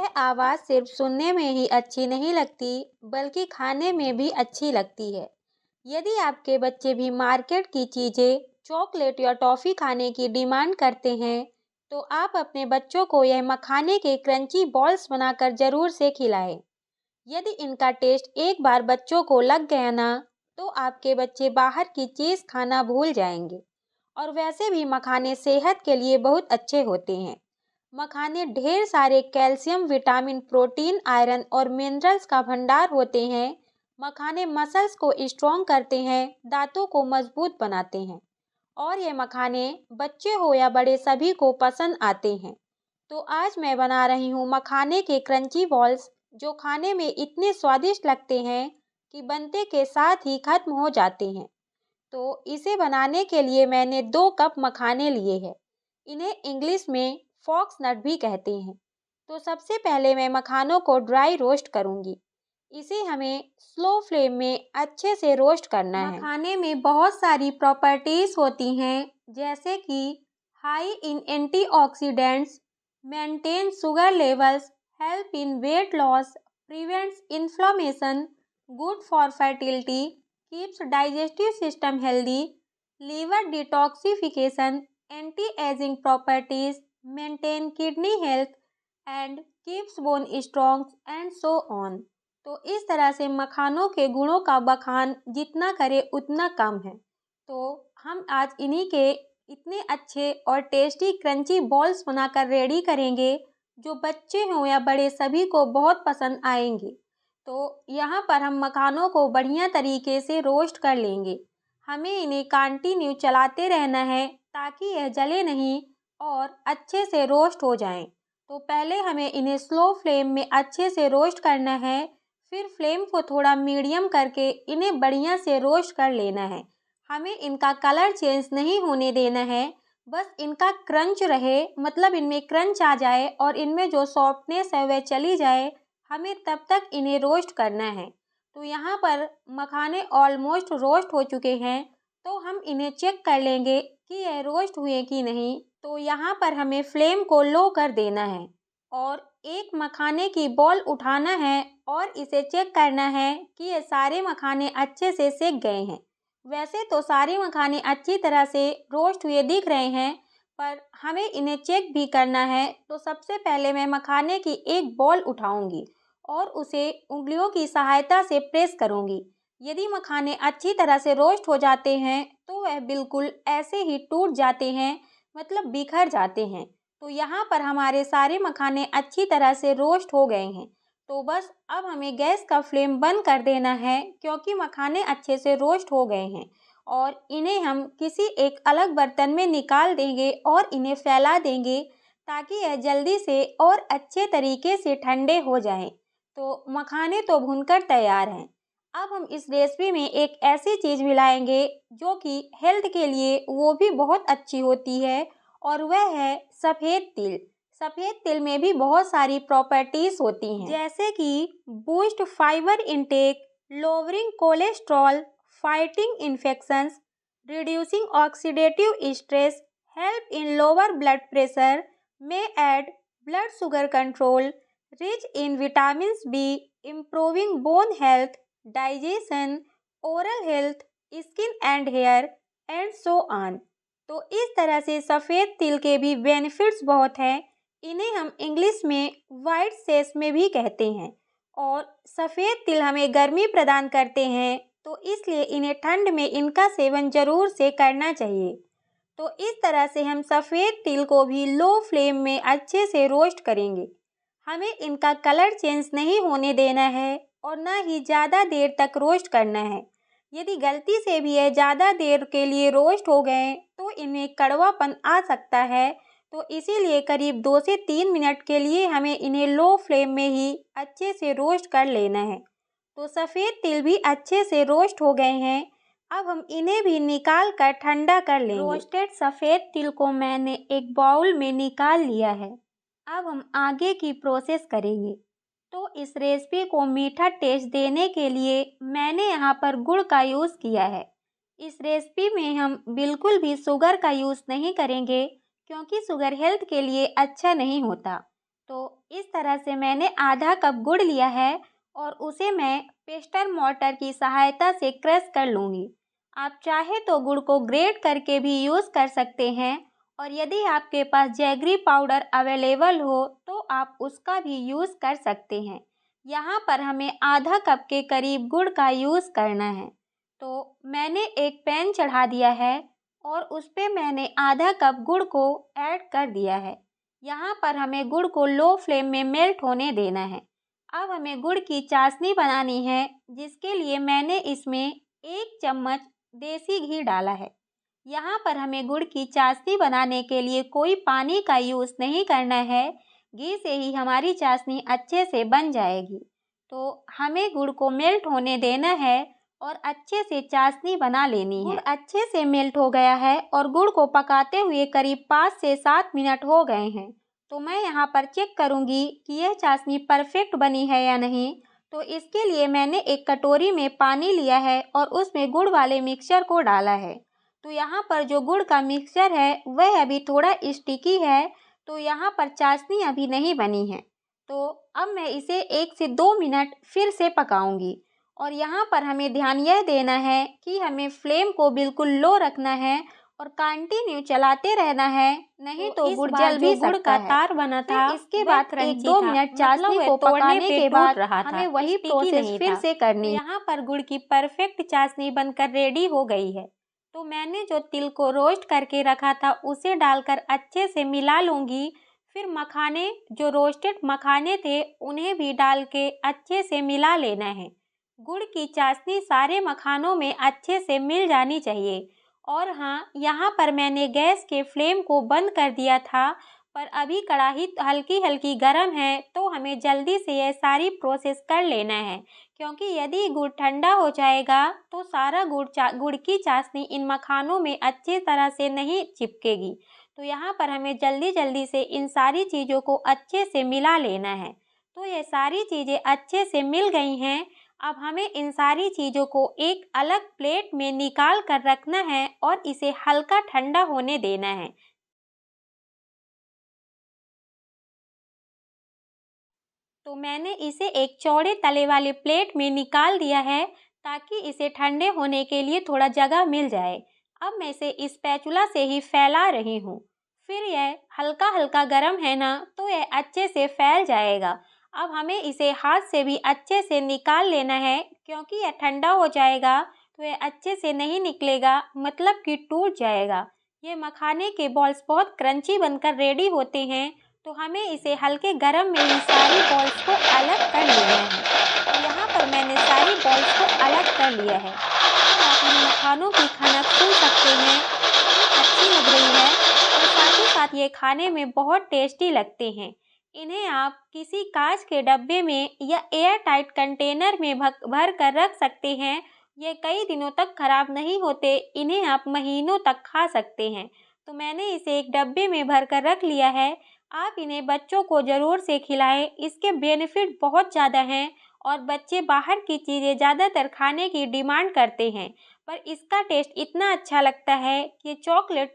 यह आवाज़ सिर्फ सुनने में ही अच्छी नहीं लगती बल्कि खाने में भी अच्छी लगती है। यदि आपके बच्चे भी मार्केट की चीज़ें, चॉकलेट या टॉफ़ी खाने की डिमांड करते हैं, तो आप अपने बच्चों को यह मखाने के क्रंची बॉल्स बनाकर ज़रूर से खिलाएं। यदि इनका टेस्ट एक बार बच्चों को लग गया ना, तो आपके बच्चे बाहर की चीज़ खाना भूल जाएंगे। और वैसे भी मखाने सेहत के लिए बहुत अच्छे होते हैं। मखाने ढेर सारे कैल्शियम, विटामिन, प्रोटीन, आयरन और मिनरल्स का भंडार होते हैं। मखाने मसल्स को स्ट्रॉन्ग करते हैं, दांतों को मजबूत बनाते हैं और ये मखाने बच्चे हो या बड़े सभी को पसंद आते हैं। तो आज मैं बना रही हूँ मखाने के क्रंची बॉल्स, जो खाने में इतने स्वादिष्ट लगते हैं कि बनते के साथ ही खत्म हो जाते हैं। तो इसे बनाने के लिए मैंने 2 कप मखाने लिए हैं। इन्हें इंग्लिश में फॉक्स नट भी कहते हैं। तो सबसे पहले मैं मखानों को ड्राई रोस्ट करूंगी। इसे हमें स्लो फ्लेम में अच्छे से रोस्ट करना है। मखाने में बहुत सारी प्रॉपर्टीज होती हैं, जैसे कि high in antioxidants, maintain sugar levels, help in weight loss, prevents inflammation, good for fertility, keeps digestive system healthy, liver detoxification, anti aging properties, maintain kidney health and keeps bone strong and so on. तो इस तरह से मखानों के गुणों का बखान जितना करे उतना कम है। तो हम आज इन्हीं के इतने अच्छे और टेस्टी क्रंची बॉल्स बनाकर रेडी करेंगे, जो बच्चे हों या बड़े सभी को बहुत पसंद आएंगे। तो यहाँ पर हम मखानों को बढ़िया तरीके से रोस्ट कर लेंगे। हमें इन्हें कंटिन्यू चलाते रहना है ताकि यह जले नहीं और अच्छे से रोस्ट हो जाएं। तो पहले हमें इन्हें स्लो फ्लेम में अच्छे से रोस्ट करना है, फिर फ्लेम को थोड़ा मीडियम करके इन्हें बढ़िया से रोस्ट कर लेना है। हमें इनका कलर चेंज नहीं होने देना है, बस इनका क्रंच रहे, मतलब इनमें क्रंच आ जाए और इनमें जो सॉफ्टनेस है वह चली जाए। हमें तब तक इन्हें रोस्ट करना है। तो यहाँ पर मखाने ऑलमोस्ट रोस्ट हो चुके हैं, तो हम इन्हें चेक कर लेंगे कि यह रोस्ट हुए कि नहीं। तो यहाँ पर हमें फ्लेम को लो कर देना है और एक मखाने की बॉल उठाना है और इसे चेक करना है कि ये सारे मखाने अच्छे से सेक गए हैं। वैसे तो सारे मखाने अच्छी तरह से रोस्ट हुए दिख रहे हैं, पर हमें इन्हें चेक भी करना है। तो सबसे पहले मैं मखाने की एक बॉल उठाऊंगी और उसे उंगलियों की सहायता से प्रेस करूंगी। यदि मखाने अच्छी तरह से रोस्ट हो जाते हैं तो वह बिल्कुल ऐसे ही टूट जाते हैं, मतलब बिखर जाते हैं। तो यहाँ पर हमारे सारे मखाने अच्छी तरह से रोस्ट हो गए हैं। तो बस अब हमें गैस का फ्लेम बंद कर देना है, क्योंकि मखाने अच्छे से रोस्ट हो गए हैं। और इन्हें हम किसी एक अलग बर्तन में निकाल देंगे और इन्हें फैला देंगे, ताकि यह जल्दी से और अच्छे तरीके से ठंडे हो जाएं। तो मखाने तो भूनकर तैयार हैं। अब हम इस रेसिपी में एक ऐसी चीज़ मिलाएंगे जो कि हेल्थ के लिए वो भी बहुत अच्छी होती है, और वह है सफ़ेद तिल। सफ़ेद तिल में भी बहुत सारी प्रॉपर्टीज़ होती हैं, जैसे कि boost fibre intake, lowering cholesterol, fighting infections, reducing oxidative stress, help in lower blood pressure, may aid blood sugar control, rich in vitamin B, improving bone health, digestion, oral health, skin and hair and so on. तो इस तरह से सफ़ेद तिल के भी benefits बहुत हैं। इन्हें हम इंग्लिश में वाइट सेस में भी कहते हैं। और सफ़ेद तिल हमें गर्मी प्रदान करते हैं, तो इसलिए इन्हें ठंड में इनका सेवन ज़रूर से करना चाहिए। तो इस तरह से हम सफ़ेद तिल को भी लो फ्लेम में अच्छे से रोस्ट करेंगे। हमें इनका कलर चेंज नहीं होने देना है और ना ही ज़्यादा देर तक रोस्ट करना है। यदि गलती से भी यह ज़्यादा देर के लिए रोस्ट हो गए तो इनमें कड़वापन आ सकता है। तो इसीलिए करीब 2 से 3 मिनट के लिए हमें इन्हें लो फ्लेम में ही अच्छे से रोस्ट कर लेना है। तो सफ़ेद तिल भी अच्छे से रोस्ट हो गए हैं। अब हम इन्हें भी निकाल कर ठंडा कर लेंगे। रोस्टेड सफ़ेद तिल को मैंने एक बाउल में निकाल लिया है। अब हम आगे की प्रोसेस करेंगे। तो इस रेसिपी को मीठा टेस्ट देने के लिए मैंने यहाँ पर गुड़ का यूज़ किया है। इस रेसिपी में हम बिल्कुल भी शुगर का यूज़ नहीं करेंगे, क्योंकि शुगर हेल्थ के लिए अच्छा नहीं होता। तो इस तरह से मैंने आधा कप गुड़ लिया है और उसे मैं पेस्टर मोर्टर की सहायता से क्रश कर लूँगी। आप चाहे तो गुड़ को ग्रेट करके भी यूज़ कर सकते हैं और यदि आपके पास जैगरी पाउडर अवेलेबल हो तो आप उसका भी यूज़ कर सकते हैं। यहाँ पर हमें आधा कप के करीब गुड़ का यूज़ करना है। तो मैंने एक पैन चढ़ा दिया है और उस पे मैंने आधा कप गुड़ को ऐड कर दिया है। यहाँ पर हमें गुड़ को लो फ्लेम में मेल्ट होने देना है। अब हमें गुड़ की चाशनी बनानी है, जिसके लिए मैंने इसमें 1 चम्मच देसी घी डाला है। यहाँ पर हमें गुड़ की चाशनी बनाने के लिए कोई पानी का यूज़ नहीं करना है, घी से ही हमारी चाशनी अच्छे से बन जाएगी। तो हमें गुड़ को मेल्ट होने देना है और अच्छे से चाशनी बना लेनी है। गुड़ अच्छे से मेल्ट हो गया है और गुड़ को पकाते हुए करीब 5 से 7 मिनट हो गए हैं। तो मैं यहाँ पर चेक करूँगी कि यह चाशनी परफेक्ट बनी है या नहीं। तो इसके लिए मैंने एक कटोरी में पानी लिया है और उसमें गुड़ वाले मिक्सचर को डाला है। तो यहाँ पर जो गुड़ का मिक्सचर है वह अभी थोड़ा स्टिकी है, तो यहाँ पर चाशनी अभी नहीं बनी है। तो अब मैं इसे 1 से 2 मिनट फिर से पकाऊंगी और यहाँ पर हमें ध्यान यह देना है कि हमें फ्लेम को बिल्कुल लो रखना है और कंटिन्यू चलाते रहना है, नहीं तो गुड़ जल भी गुड़ का तार बना था। इसके बाद 1-2 मिनट चाशनी को पकाने के बाद हमें वही प्रोसेस फिर से करनी है। यहाँ पर गुड़ की परफेक्ट चाशनी बनकर रेडी हो गई है। तो मैंने जो तिल को रोस्ट करके रखा था उसे डालकर अच्छे से मिला लूँगी। फिर मखाने, जो रोस्टेड मखाने थे, उन्हें भी डाल के अच्छे से मिला लेना है। गुड़ की चाशनी सारे मखानों में अच्छे से मिल जानी चाहिए। और हाँ, यहाँ पर मैंने गैस के फ्लेम को बंद कर दिया था, पर अभी कढ़ाई हल्की हल्की गर्म है, तो हमें जल्दी से यह सारी प्रोसेस कर लेना है, क्योंकि यदि गुड़ ठंडा हो जाएगा तो सारा गुड़ की चाशनी इन मखानों में अच्छी तरह से नहीं चिपकेगी। तो यहाँ पर हमें जल्दी जल्दी से इन सारी चीज़ों को अच्छे से मिला लेना है। तो ये सारी चीज़ें अच्छे से मिल गई हैं। अब हमें इन सारी चीज़ों को एक अलग प्लेट में निकाल कर रखना है और इसे हल्का ठंडा होने देना है। तो मैंने इसे एक चौड़े तले वाले प्लेट में निकाल दिया है, ताकि इसे ठंडे होने के लिए थोड़ा जगह मिल जाए। अब मैं इसे स्पैचुला से ही फैला रही हूँ। फिर यह हल्का हल्का गर्म है ना, तो यह अच्छे से फैल जाएगा। अब हमें इसे हाथ से भी अच्छे से निकाल लेना है, क्योंकि यह ठंडा हो जाएगा तो यह अच्छे से नहीं निकलेगा, मतलब कि टूट जाएगा। ये मखाने के बॉल्स बहुत क्रंची बनकर रेडी होते हैं, तो हमें इसे हल्के गरम में ही सारी बॉल्स को अलग कर लेना है। तो यहाँ पर मैंने सारी बॉल्स को अलग कर लिया है। अब आप इन मखानों की खनक सुन सकते हैं, कितनी अच्छी लग रही है और साथ ही साथ ये खाने में बहुत टेस्टी लगते हैं। इन्हें आप किसी कांच के डब्बे में या एयर टाइट कंटेनर में भर कर रख सकते हैं। ये कई दिनों तक खराब नहीं होते, इन्हें आप महीनों तक खा सकते हैं। तो मैंने इसे एक डब्बे में भर कर रख लिया है। आप इन्हें बच्चों को ज़रूर से खिलाएं, इसके बेनिफिट बहुत ज़्यादा हैं और बच्चे बाहर की चीज़ें ज़्यादातर खाने की डिमांड करते हैं, पर इसका टेस्ट इतना अच्छा लगता है कि चॉकलेट